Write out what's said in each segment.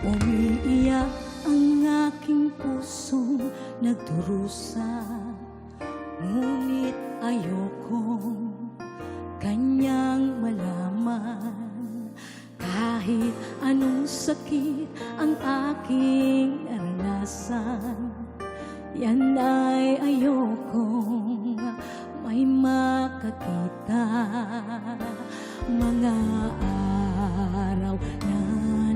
Umiiyak ang aking pusong nagdurusa, ngunit ayokong kanyang malaman. Kahit anong sakit ang aking naranasan, yan ay ayokong may makakita. Mga araw na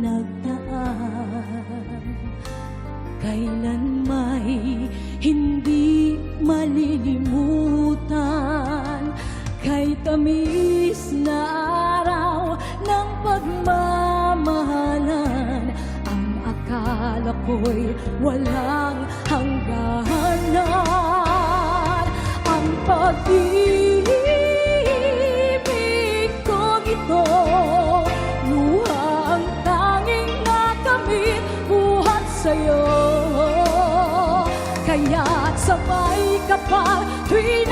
nagdaan, kailan may hindi malilimutan. Kay tamis na araw ng pagmamahalan, ang akala ko'y walang hangganan. Ang pag-ibig kong ito, luha ang tanging nakamit buhat sa'yo. Kaya't sabay ka pa tuwing